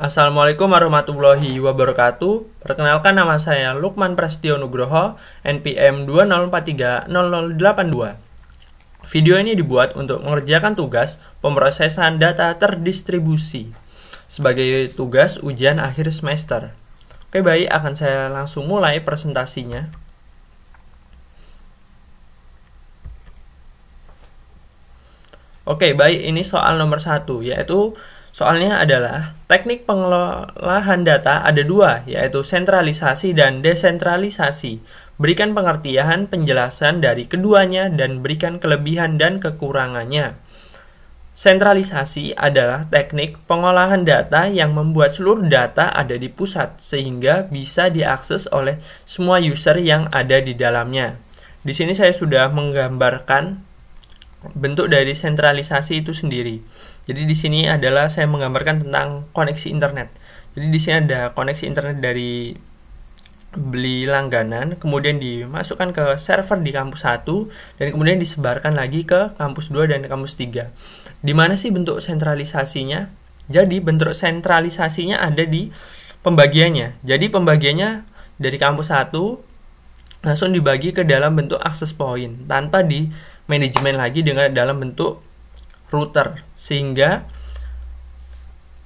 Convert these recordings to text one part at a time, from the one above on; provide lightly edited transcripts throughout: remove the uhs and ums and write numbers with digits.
Assalamualaikum warahmatullahi wabarakatuh. Perkenalkan, nama saya Lukman Prastio Nugroho, NPM 20430082. Video ini dibuat untuk mengerjakan tugas pemrosesan data terdistribusi sebagai tugas ujian akhir semester. Oke, baik, akan saya langsung mulai presentasinya. Oke, baik, ini soal nomor 1, yaitu soalnya adalah teknik pengolahan data ada dua, yaitu sentralisasi dan desentralisasi. Berikan pengertian penjelasan dari keduanya dan berikan kelebihan dan kekurangannya. Sentralisasi adalah teknik pengolahan data yang membuat seluruh data ada di pusat, sehingga bisa diakses oleh semua user yang ada di dalamnya. Di sini saya sudah menggambarkan bentuk dari sentralisasi itu sendiri. Jadi di sini adalah saya menggambarkan tentang koneksi internet. Jadi di sini ada koneksi internet dari beli langganan, kemudian dimasukkan ke server di kampus 1 dan kemudian disebarkan lagi ke kampus 2 dan kampus 3. Di mana sih bentuk sentralisasinya? Jadi bentuk sentralisasinya ada di pembagiannya. Jadi pembagiannya dari kampus 1 langsung dibagi ke dalam bentuk access point tanpa di manajemen lagi dengan dalam bentuk router, sehingga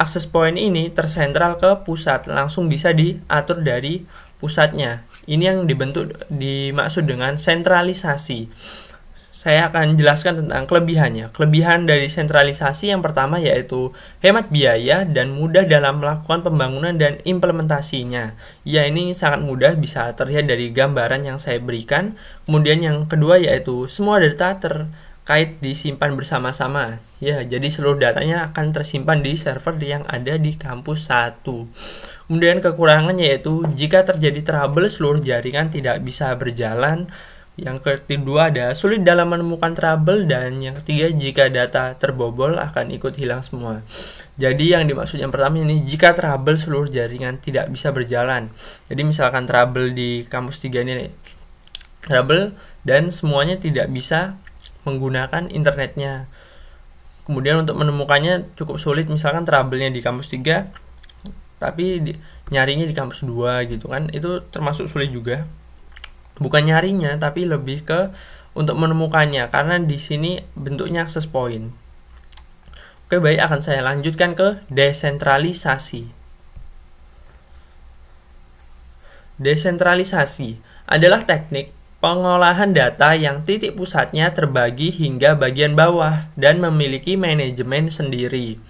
access point ini tersentral ke pusat, langsung bisa diatur dari pusatnya. Ini yang dimaksud dengan sentralisasi. Saya akan jelaskan tentang kelebihannya. Kelebihan dari sentralisasi yang pertama yaitu hemat biaya dan mudah dalam melakukan pembangunan dan implementasinya. Ya, ini sangat mudah, bisa terlihat dari gambaran yang saya berikan. Kemudian yang kedua yaitu semua data terkait disimpan bersama-sama. Ya, jadi seluruh datanya akan tersimpan di server yang ada di kampus 1. Kemudian kekurangannya yaitu jika terjadi trouble seluruh jaringan tidak bisa berjalan. Yang kedua ada sulit dalam menemukan trouble, dan yang ketiga jika data terbobol akan ikut hilang semua. Jadi yang dimaksud yang pertama ini jika trouble seluruh jaringan tidak bisa berjalan. Jadi misalkan trouble di kampus 3 ini trouble dan semuanya tidak bisa menggunakan internetnya. Kemudian untuk menemukannya cukup sulit, misalkan trouble-nya di kampus 3 tapi nyarinya di kampus 2 gitu kan. Itu termasuk sulit juga. Bukan nyarinya, tapi lebih ke untuk menemukannya, karena di sini bentuknya access point. Oke, baik, akan saya lanjutkan ke desentralisasi. Desentralisasi adalah teknik pengolahan data yang titik pusatnya terbagi hingga bagian bawah dan memiliki manajemen sendiri.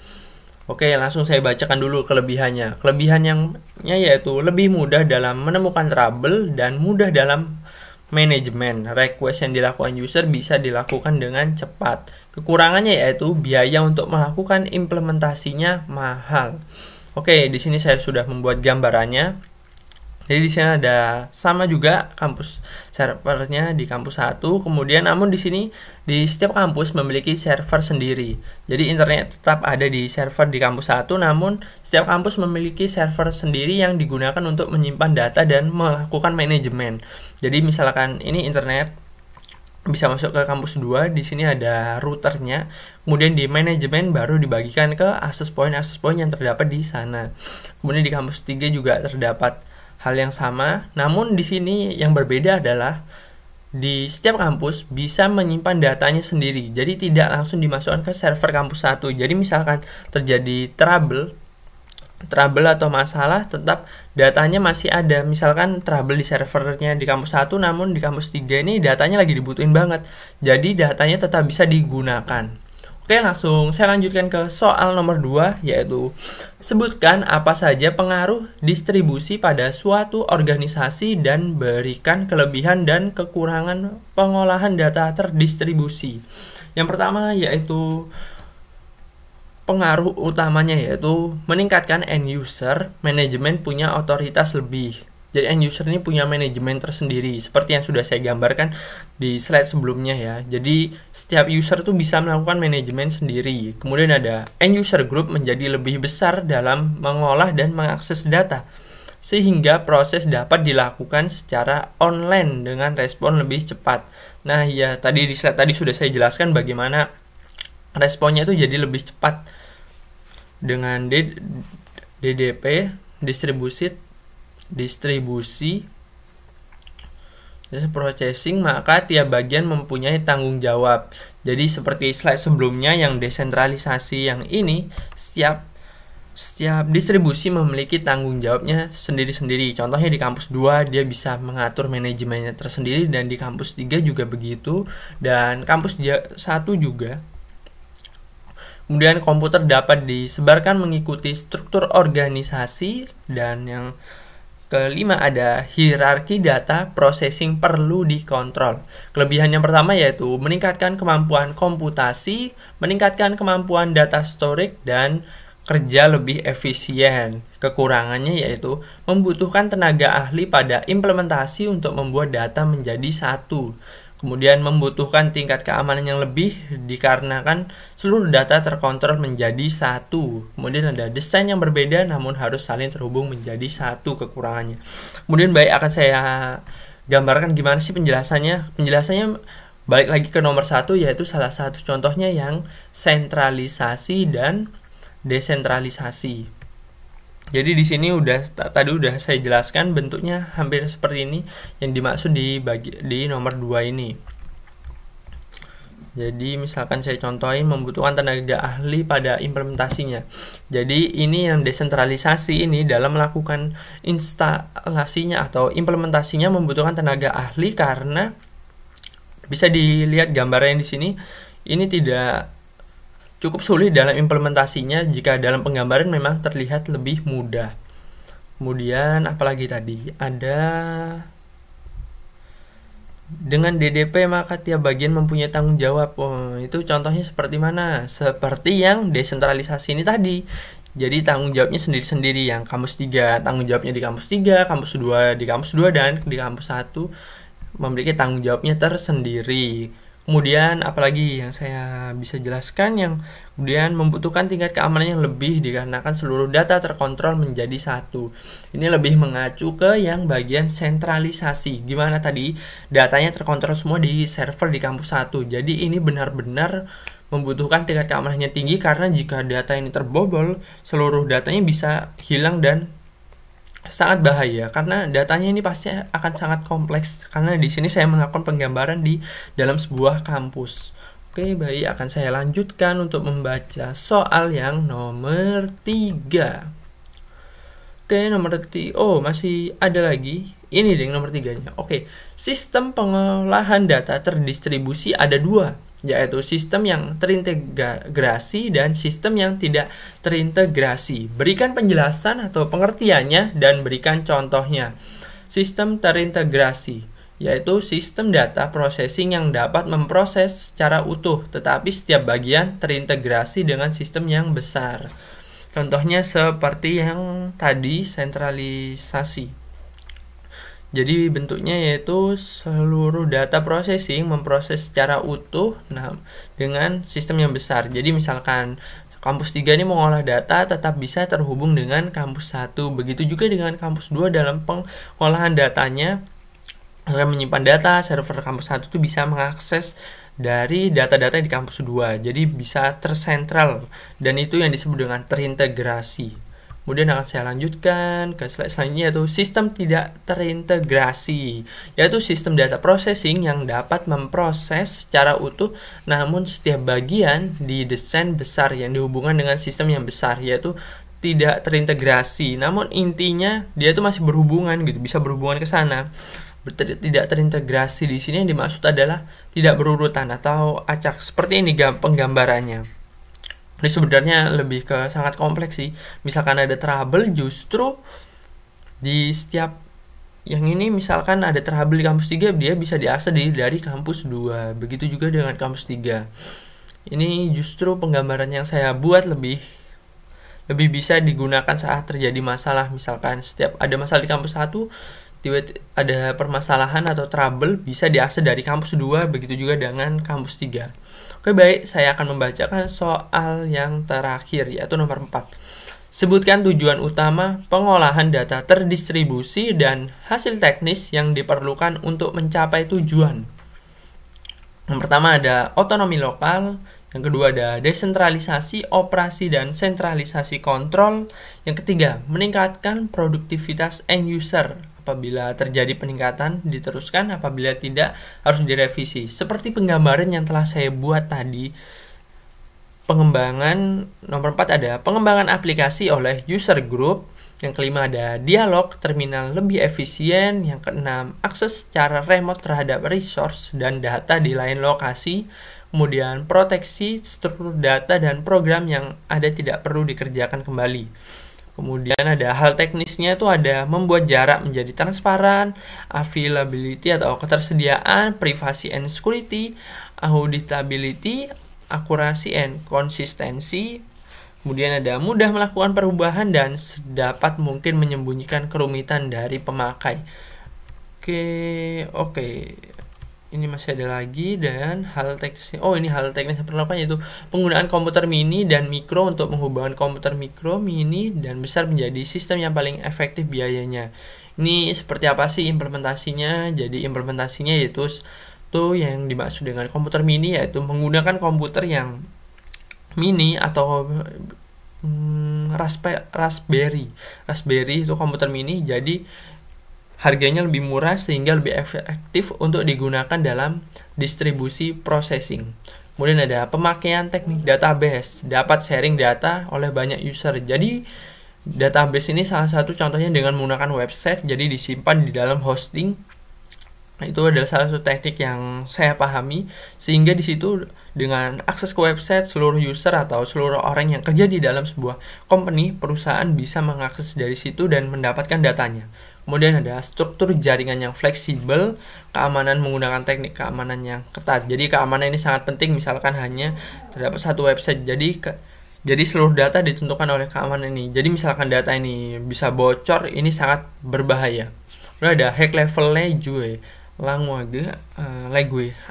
Oke, langsung saya bacakan dulu kelebihannya. Kelebihannya yaitu lebih mudah dalam menemukan trouble dan mudah dalam manajemen. Request yang dilakukan user bisa dilakukan dengan cepat. Kekurangannya yaitu biaya untuk melakukan implementasinya mahal. Oke, di sini saya sudah membuat gambarannya. Jadi di sini ada sama juga kampus servernya di kampus 1, kemudian namun di sini di setiap kampus memiliki server sendiri. Jadi internet tetap ada di server di kampus 1, namun setiap kampus memiliki server sendiri yang digunakan untuk menyimpan data dan melakukan manajemen. Jadi misalkan ini internet bisa masuk ke kampus 2, di sini ada routernya, kemudian di manajemen baru dibagikan ke access point yang terdapat di sana. Kemudian di kampus 3 juga terdapat hal yang sama, namun di sini yang berbeda adalah di setiap kampus bisa menyimpan datanya sendiri. Jadi tidak langsung dimasukkan ke server kampus 1. Jadi misalkan terjadi trouble atau masalah, tetap datanya masih ada. Misalkan trouble di servernya di kampus 1, namun di kampus 3 ini datanya lagi dibutuhin banget. Jadi datanya tetap bisa digunakan. Oke, langsung saya lanjutkan ke soal nomor 2, yaitu sebutkan apa saja pengaruh distribusi pada suatu organisasi dan berikan kelebihan dan kekurangan pengolahan data terdistribusi. Yang pertama yaitu pengaruh utamanya yaitu meningkatkan end user, manajemen punya otoritas lebih. Jadi end user ini punya manajemen tersendiri, seperti yang sudah saya gambarkan di slide sebelumnya ya. Jadi setiap user tuh bisa melakukan manajemen sendiri. Kemudian ada end user group menjadi lebih besar dalam mengolah dan mengakses data, sehingga proses dapat dilakukan secara online dengan respon lebih cepat. Nah ya, tadi di slide tadi sudah saya jelaskan bagaimana responnya itu jadi lebih cepat dengan DDP, distribusi processing, maka tiap bagian mempunyai tanggung jawab. Jadi seperti slide sebelumnya yang desentralisasi yang ini, setiap distribusi memiliki tanggung jawabnya sendiri-sendiri. Contohnya di kampus 2 dia bisa mengatur manajemennya tersendiri, dan di kampus 3 juga begitu, dan kampus 1 juga. Kemudian komputer dapat disebarkan mengikuti struktur organisasi, dan yang kelima ada hierarki data processing perlu dikontrol. Kelebihan yang pertama yaitu meningkatkan kemampuan komputasi, meningkatkan kemampuan data storage, dan kerja lebih efisien. Kekurangannya yaitu membutuhkan tenaga ahli pada implementasi untuk membuat data menjadi satu. Kemudian membutuhkan tingkat keamanan yang lebih dikarenakan seluruh data terkontrol menjadi satu. Kemudian ada desain yang berbeda namun harus saling terhubung menjadi satu kekurangannya. Kemudian baik akan saya gambarkan gimana sih penjelasannya. Penjelasannya balik lagi ke nomor 1, yaitu salah satu contohnya yang sentralisasi dan desentralisasi. Jadi di sini tadi udah saya jelaskan bentuknya hampir seperti ini yang dimaksud di nomor 2 ini. Jadi misalkan saya contohin membutuhkan tenaga ahli pada implementasinya. Jadi ini yang desentralisasi ini dalam melakukan instalasinya atau implementasinya membutuhkan tenaga ahli, karena bisa dilihat gambarnya di sini, ini tidak cukup sulit dalam implementasinya jika dalam penggambaran memang terlihat lebih mudah. Kemudian apalagi tadi ada dengan DDP maka tiap bagian mempunyai tanggung jawab. Itu contohnya seperti mana? Seperti yang desentralisasi ini tadi. Jadi tanggung jawabnya sendiri-sendiri. Yang kampus 3 tanggung jawabnya di kampus 3, kampus 2 di kampus 2, dan di kampus 1 memiliki tanggung jawabnya tersendiri. Kemudian apalagi yang saya bisa jelaskan, yang kemudian membutuhkan tingkat keamanan yang lebih dikarenakan seluruh data terkontrol menjadi satu. Ini lebih mengacu ke yang bagian sentralisasi. Gimana tadi datanya terkontrol semua di server di kampus 1. Jadi ini benar-benar membutuhkan tingkat keamanannya tinggi, karena jika data ini terbobol, seluruh datanya bisa hilang dan sangat bahaya, karena datanya ini pasti akan sangat kompleks, karena di sini saya melakukan penggambaran di dalam sebuah kampus. Oke, baik, akan saya lanjutkan untuk membaca soal yang nomor 3. Oke, nomor 3. Oh, masih ada lagi. Ini deh nomor 3-nya. Oke, sistem pengolahan data terdistribusi ada 2, yaitu sistem yang terintegrasi dan sistem yang tidak terintegrasi. Berikan penjelasan atau pengertiannya dan berikan contohnya. Sistem terintegrasi yaitu sistem data processing yang dapat memproses secara utuh, tetapi setiap bagian terintegrasi dengan sistem yang besar. Contohnya seperti yang tadi, sentralisasi. Jadi bentuknya yaitu seluruh data processing memproses secara utuh dengan sistem yang besar. Jadi misalkan kampus 3 ini mengolah data tetap bisa terhubung dengan kampus 1. Begitu juga dengan kampus 2 dalam pengolahan datanya akan menyimpan data, server kampus 1 itu bisa mengakses dari data-data di kampus 2. Jadi bisa tersentral, dan itu yang disebut dengan terintegrasi. Kemudian akan saya lanjutkan ke slide selanjutnya, yaitu sistem tidak terintegrasi, yaitu sistem data processing yang dapat memproses secara utuh, namun setiap bagian didesain besar yang dihubungkan dengan sistem yang besar, yaitu tidak terintegrasi. Namun intinya dia itu masih berhubungan gitu, bisa berhubungan ke sana. Tidak terintegrasi di sini yang dimaksud adalah tidak berurutan atau acak. Seperti ini penggambarannya. Ini sebenarnya lebih ke sangat kompleks sih. Misalkan ada trouble, justru di setiap yang ini misalkan ada trouble di kampus 3, dia bisa diakses dari kampus 2. Begitu juga dengan kampus 3. Ini justru penggambaran yang saya buat lebih bisa digunakan saat terjadi masalah. Misalkan setiap ada masalah di kampus 1, tiba-tiba ada permasalahan atau trouble, bisa diakses dari kampus 2. Begitu juga dengan kampus 3. Oke, baik, saya akan membacakan soal yang terakhir, yaitu nomor 4. Sebutkan tujuan utama pengolahan data terdistribusi dan hasil teknis yang diperlukan untuk mencapai tujuan. Yang pertama ada otonomi lokal, Yang kedua ada desentralisasi operasi dan sentralisasi kontrol. Yang ketiga, meningkatkan produktivitas end user. Apabila terjadi peningkatan, diteruskan. Apabila tidak, harus direvisi. Seperti penggambaran yang telah saya buat tadi. Pengembangan nomor 4 ada pengembangan aplikasi oleh user group. Yang kelima ada dialog terminal lebih efisien. Yang keenam, akses secara remote terhadap resource dan data di lain lokasi. Kemudian proteksi struktur data dan program yang ada tidak perlu dikerjakan kembali. Kemudian ada hal teknisnya itu ada membuat jarak menjadi transparan, availability atau ketersediaan, privacy and security, auditability, akurasi and konsistensi. Kemudian ada mudah melakukan perubahan dan sedapat mungkin menyembunyikan kerumitan dari pemakai. Oke. Ini masih ada lagi dan hal teknis. Ini hal teknis yang perlu dilakukan yaitu penggunaan komputer mini dan mikro untuk menghubungkan komputer mikro, mini, dan besar menjadi sistem yang paling efektif biayanya. Ini seperti apa sih implementasinya? Jadi implementasinya yaitu yang dimaksud dengan komputer mini yaitu menggunakan komputer yang mini atau Raspberry itu komputer mini, jadi harganya lebih murah sehingga lebih efektif untuk digunakan dalam distribusi processing. Kemudian ada pemakaian teknik database, dapat sharing data oleh banyak user. Jadi database ini salah satu contohnya dengan menggunakan website, jadi disimpan di dalam hosting. Itu adalah salah satu teknik yang saya pahami, sehingga di situ dengan akses ke website seluruh user atau seluruh orang yang kerja di dalam sebuah company, perusahaan bisa mengakses dari situ dan mendapatkan datanya. Kemudian ada struktur jaringan yang fleksibel, keamanan menggunakan teknik keamanan yang ketat. Jadi keamanan ini sangat penting, misalkan hanya terdapat satu website. Jadi seluruh data ditentukan oleh keamanan ini. Jadi misalkan data ini bisa bocor, ini sangat berbahaya. Lalu ada high level language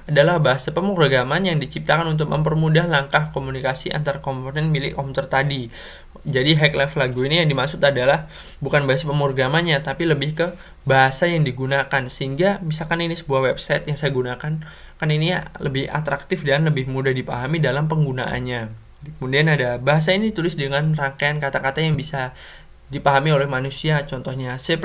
adalah bahasa pemrograman yang diciptakan untuk mempermudah langkah komunikasi antar komponen milik komputer tadi. Jadi high level language ini yang dimaksud adalah bukan bahasa pemrogramannya, tapi lebih ke bahasa yang digunakan, sehingga misalkan ini sebuah website yang saya gunakan, kan ini lebih atraktif dan lebih mudah dipahami dalam penggunaannya. Kemudian ada bahasa ini ditulis dengan rangkaian kata-kata yang bisa dipahami oleh manusia, contohnya C++,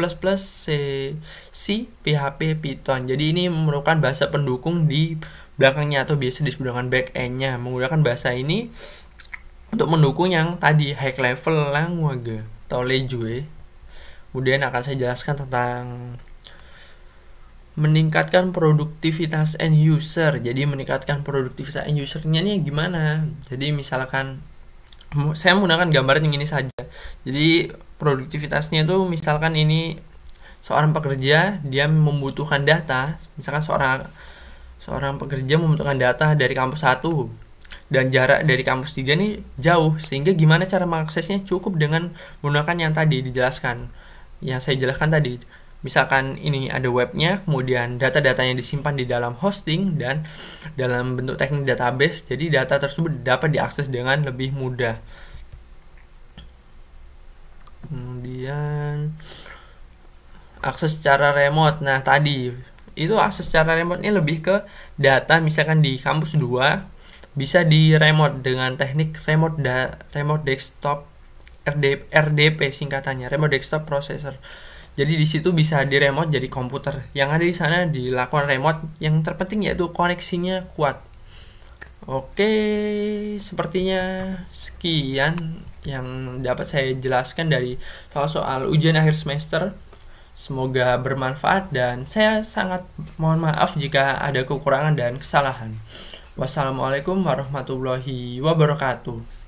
C, PHP, Python. Jadi ini merupakan bahasa pendukung di belakangnya atau biasa disebut dengan back-end-nya. Menggunakan bahasa ini untuk mendukung yang tadi high level language atau language. Kemudian akan saya jelaskan tentang meningkatkan produktivitas end user. Jadi meningkatkan produktivitas end user-nya ini gimana? Jadi misalkan saya menggunakan gambaran yang ini saja. Jadi produktivitasnya itu misalkan ini seorang pekerja, dia membutuhkan data, misalkan seorang pekerja membutuhkan data dari kampus 1 dan jarak dari kampus 3 ini jauh, sehingga gimana cara mengaksesnya? Cukup dengan menggunakan yang tadi dijelaskan, yang saya jelaskan tadi. Misalkan ini ada webnya, kemudian data-datanya disimpan di dalam hosting dan dalam bentuk teknik database, jadi data tersebut dapat diakses dengan lebih mudah. Kemudian akses secara remote. Nah tadi itu akses secara remote ini lebih ke data, misalkan di kampus 2 bisa di remote dengan teknik remote desktop, RDP singkatannya, remote desktop processor. Jadi di situ bisa di remote jadi komputer yang ada di sana dilakukan remote. Yang terpenting yaitu koneksinya kuat. Oke, sepertinya sekian yang dapat saya jelaskan dari soal ujian akhir semester. Semoga bermanfaat dan saya sangat mohon maaf jika ada kekurangan dan kesalahan. Wassalamualaikum warahmatullahi wabarakatuh.